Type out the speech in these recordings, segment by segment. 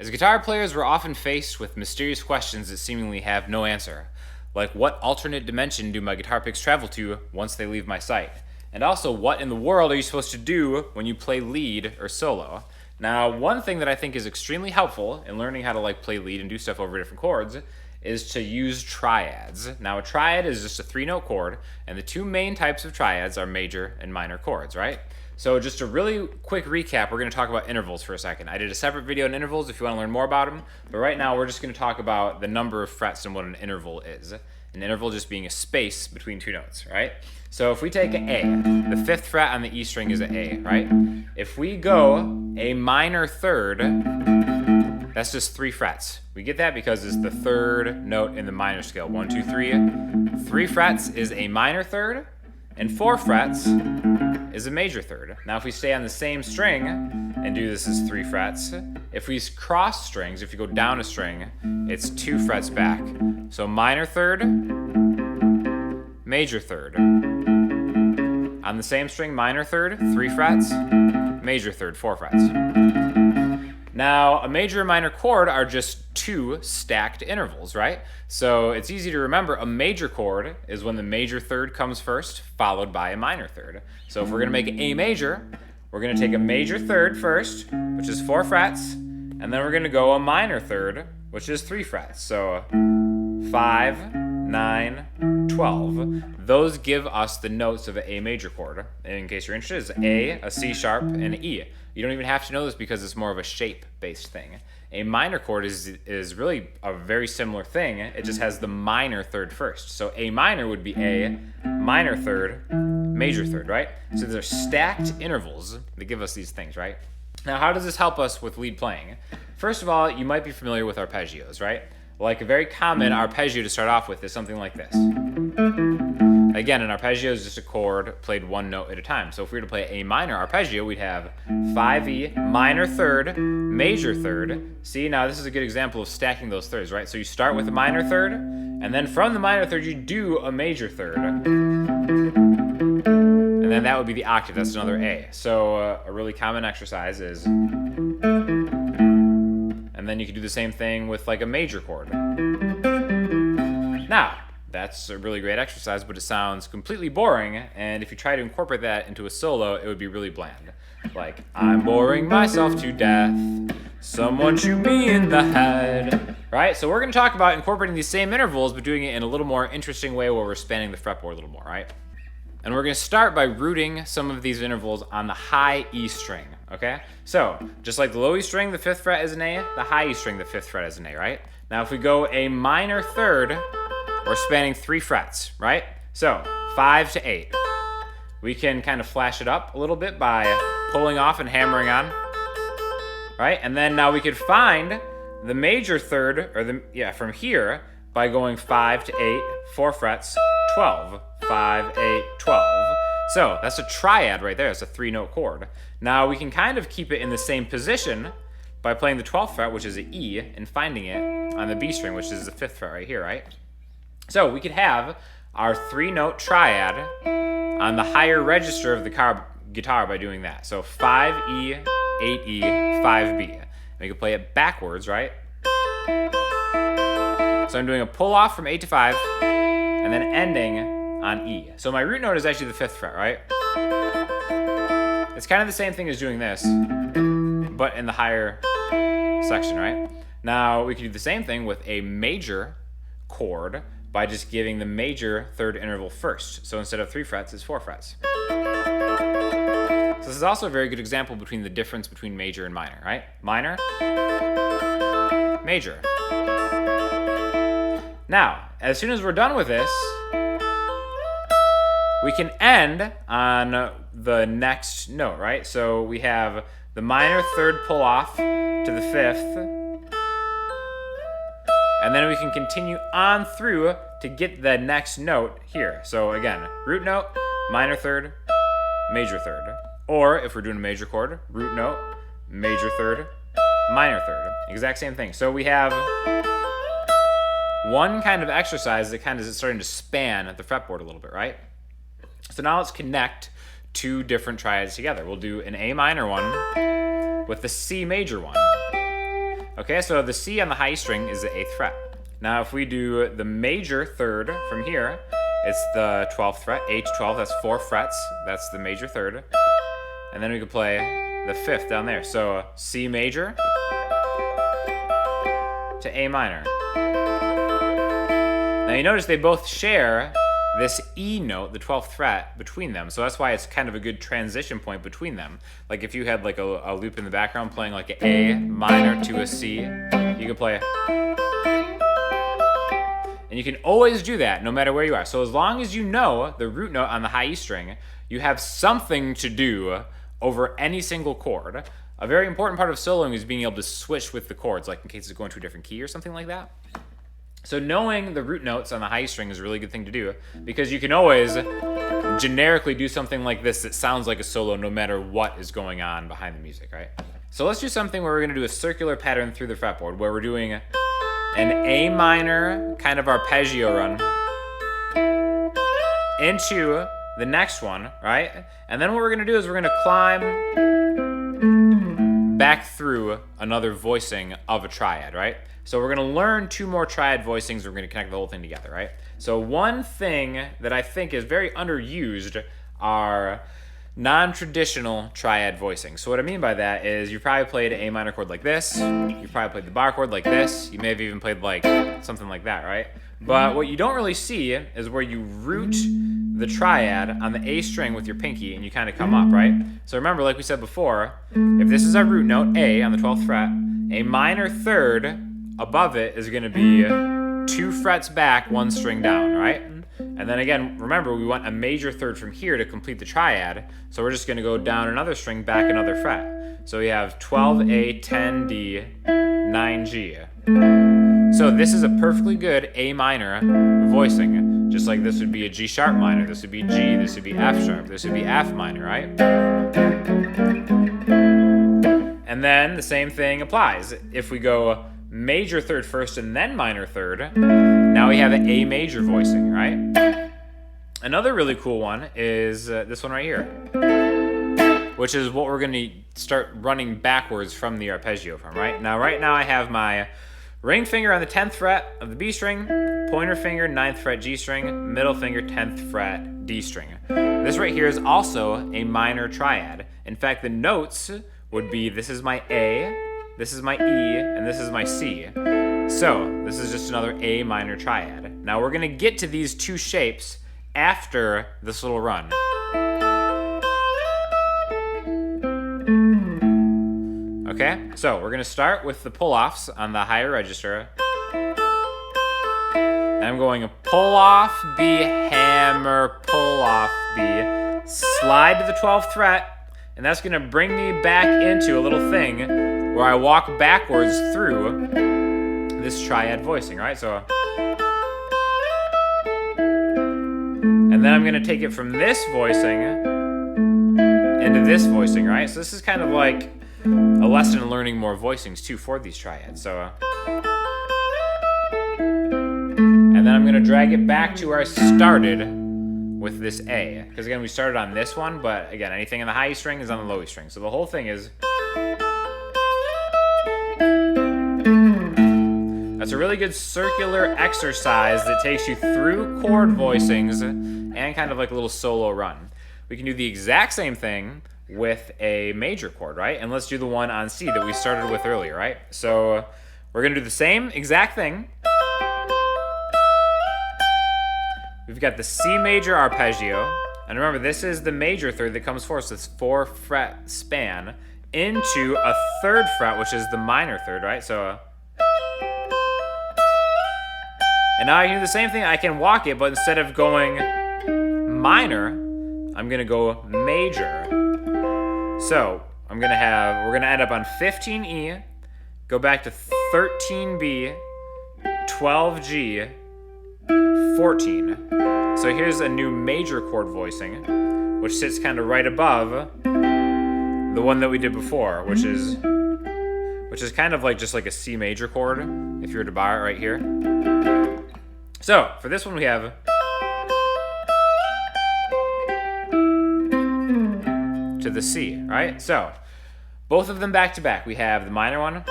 As guitar players, we're often faced with mysterious questions that seemingly have no answer, like what alternate dimension do my guitar picks travel to once they leave my sight? And also, what in the world are you supposed to do when you play lead or solo? Now, one thing that I think is extremely helpful in learning how to play lead and do stuff over different chords is to use triads. Now, a triad is just a 3-note chord, and the two main types of triads are major and minor chords, right? So just a really quick recap, we're going to talk about intervals for a second. I did a separate video on intervals if you want to learn more about them, but right now we're just going to talk about the number of frets and what an interval is. An interval just being a space between two notes, right? So if we take an A, the 5th fret on the E string is an A, right? If we go a minor third, that's just 3 frets. We get that because it's the 3rd note in the minor scale. 1, 2, 3. 3 frets is a minor third, and 4 frets is a major third. Now if we stay on the same string and do this as 3 frets, if we cross strings, if you go down a string, it's 2 frets back. So minor third, major third. On the same string, minor third, 3 frets, major third, 4 frets. Now, a major and minor chord are just 2 stacked intervals, right? So it's easy to remember a major chord is when the major third comes first, followed by a minor third. So if we're going to make A major, we're going to take a major third first, which is 4 frets, and then we're going to go a minor third, which is 3 frets. So 5, 9, 12. Those give us the notes of an A major chord. In case you're interested, it's a C sharp, and an E. You don't even have to know this because it's more of a shape-based thing. A minor chord is really a very similar thing. It just has the minor third first. So A minor would be A, minor third, major third, right? So they're stacked intervals that give us these things, right? Now, how does this help us with lead playing? First of all, you might be familiar with arpeggios, right? Like a very common arpeggio to start off with is something like this. Again, an arpeggio is just a chord played 1 note at a time. So if we were to play A minor arpeggio, we'd have 5E, minor third, major third. See, now this is a good example of stacking those thirds, right? So you start with a minor third, and then from the minor third, you do a major third. And then that would be the octave, that's another A. So a really common exercise is... And then you could do the same thing with like a major chord. Now, that's a really great exercise, but it sounds completely boring, and if you try to incorporate that into a solo, it would be really bland. Like, I'm boring myself to death, someone shoot me in the head. Right? So we're going to talk about incorporating these same intervals, but doing it in a little more interesting way where we're spanning the fretboard a little more, right? And we're going to start by rooting some of these intervals on the high E string, okay? So, just like the low E string, the 5th fret is an A, the high E string, the 5th fret is an A, right? Now if we go a minor third, we're spanning 3 frets, right? So, 5 to 8. We can kind of flash it up a little bit by pulling off and hammering on, right? And then now we could find the major third, or from here, by going 5 to 8, 4 frets, 12. 5, 8, 12. So that's a triad right there. It's a 3-note chord. Now we can kind of keep it in the same position by playing the 12th fret, which is an E, and finding it on the B string, which is the 5th fret right here, right? So we could have our 3-note triad on the higher register of the guitar by doing that. So 5E, 8E, 5B. And we could play it backwards, right? So I'm doing a pull off from 8 to 5, and then ending on E. So my root note is actually the 5th fret, right? It's kind of the same thing as doing this, but in the higher section, right? Now we can do the same thing with a major chord by just giving the major third interval first. So instead of 3 frets, it's 4 frets. So this is also a very good example between the difference between major and minor, right? Minor, major. Now, as soon as we're done with this, we can end on the next note, right? So we have the minor third pull off to the 5th, and then we can continue on through to get the next note here. So again, root note, minor third, major third. Or if we're doing a major chord, root note, major third, minor third. Exact same thing. So we have one kind of exercise that kind of is starting to span the fretboard a little bit, right? So now let's connect 2 different triads together. We'll do an A minor one with the C major one. Okay, so the C on the high E string is the 8th fret. Now if we do the major third from here, it's the 12th fret, A to 12, that's 4 frets, that's the major third. And then we could play the 5th down there. So C major to A minor. Now you notice they both share this E note, the 12th fret, between them. So that's why it's kind of a good transition point between them. Like if you had like a loop in the background playing like an A minor to a C, you could play. And you can always do that no matter where you are. So as long as you know the root note on the high E string, you have something to do over any single chord. A very important part of soloing is being able to switch with the chords, like in case it's going to a different key or something like that. So knowing the root notes on the high E string is a really good thing to do, because you can always generically do something like this that sounds like a solo no matter what is going on behind the music, right? So let's do something where we're gonna do a circular pattern through the fretboard, where we're doing an A minor kind of arpeggio run into the next one, right? And then what we're gonna do is we're gonna climb back through another voicing of a triad, right? So we're gonna learn 2 more triad voicings. We're gonna connect the whole thing together, right? So one thing that I think is very underused are non-traditional triad voicings. So what I mean by that is you probably played an A minor chord like this, you probably played the bar chord like this, you may have even played like something like that, right? But what you don't really see is where you root the triad on the A string with your pinky and you kind of come up, right? So remember, like we said before, if this is our root note, A on the 12th fret, a minor third above it is gonna be 2 frets back, 1 string down, right? And then again, remember, we want a major third from here to complete the triad, so we're just gonna go down another string, back another fret. So we have 12A, 10D, 9G. So this is a perfectly good A minor voicing. Just like this would be a G sharp minor, this would be G, this would be F sharp, this would be F minor, right? And then the same thing applies. If we go major third first and then minor third, now we have an A major voicing, right? Another really cool one is this one right here, which is what we're gonna start running backwards from the arpeggio from, right? Now I have my ring finger on the 10th fret of the B string, pointer finger 9th fret G string, middle finger 10th fret D string. This right here is also a minor triad. In fact, the notes would be, this is my A, this is my E, and this is my C. So this is just another A minor triad. Now we're gonna get to these 2 shapes after this little run. Okay, so we're gonna start with the pull-offs on the higher register. And I'm going pull off B, hammer, pull off B, slide to the 12th fret, and that's gonna bring me back into a little thing where I walk backwards through this triad voicing, right? So, and then I'm gonna take it from this voicing into this voicing, right? So this is kind of like a lesson in learning more voicings too for these triads. So, and then I'm gonna drag it back to where I started with this A. Because again, we started on this one, but again, anything in the high E string is on the low E string. So the whole thing is, that's a really good circular exercise that takes you through chord voicings and kind of like a little solo run. We can do the exact same thing with a major chord, right? And let's do the one on C that we started with earlier, right? So we're gonna do the same exact thing. We've got the C major arpeggio, and remember, this is the major third that comes first, this 4 fret span into a 3rd fret, which is the minor third, right? So, and now I can do the same thing. I can walk it, but instead of going minor, I'm gonna go major. So we're gonna end up on 15E, go back to 13B, 12G, 14. So here's a new major chord voicing, which sits kind of right above the one that we did before, which is kind of like just like a C major chord, if you were to bar it right here. So for this one we have to the C, right? So both of them back to back. We have the minor one,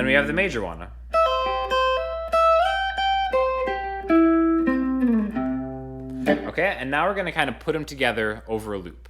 then we have the major one. Okay, and now we're gonna kind of put them together over a loop.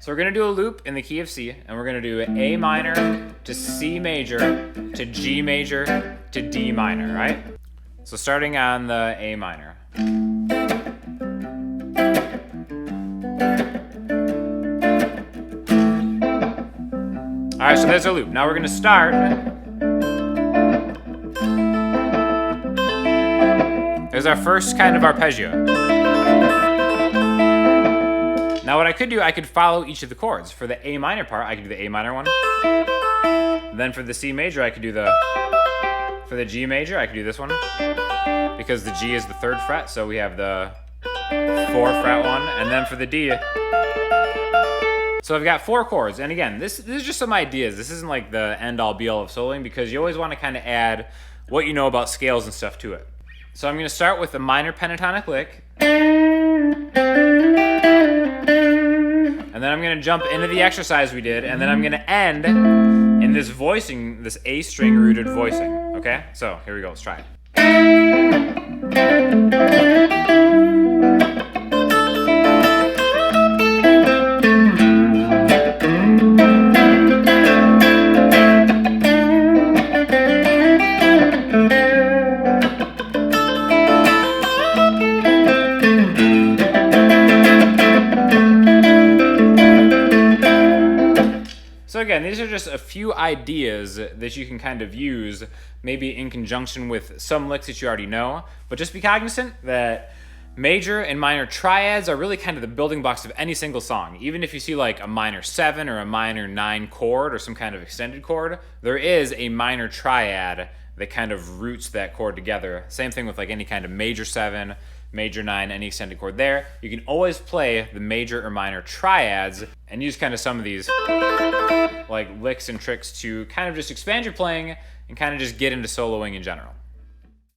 So we're gonna do a loop in the key of C, and we're gonna do A minor to C major to G major to D minor, right? So starting on the A minor. All right, so there's our loop. Now we're gonna start. There's our first kind of arpeggio. Now what I could do, I could follow each of the chords. For the A minor part, I could do the A minor one. Then for the C major, I could do for the G major, I could do this one. Because the G is the 3rd fret, so we have the 4th fret one. And then for the D, so I've got 4 chords. And again, this is just some ideas. This isn't like the end-all be-all of soloing, because you always want to kind of add what you know about scales and stuff to it. So I'm going to start with a minor pentatonic lick. And then I'm going to jump into the exercise we did, and then I'm going to end in this voicing, this A string rooted voicing. Okay? So here we go. Let's try it. So again, these are just a few ideas that you can kind of use, maybe in conjunction with some licks that you already know, but just be cognizant that major and minor triads are really kind of the building blocks of any single song. Even if you see like a minor 7 or a minor 9 chord or some kind of extended chord, there is a minor triad that kind of roots that chord together. Same thing with like any kind of major 7, major 9, any extended chord there. You can always play the major or minor triads and use kind of some of these like licks and tricks to kind of just expand your playing and kind of just get into soloing in general.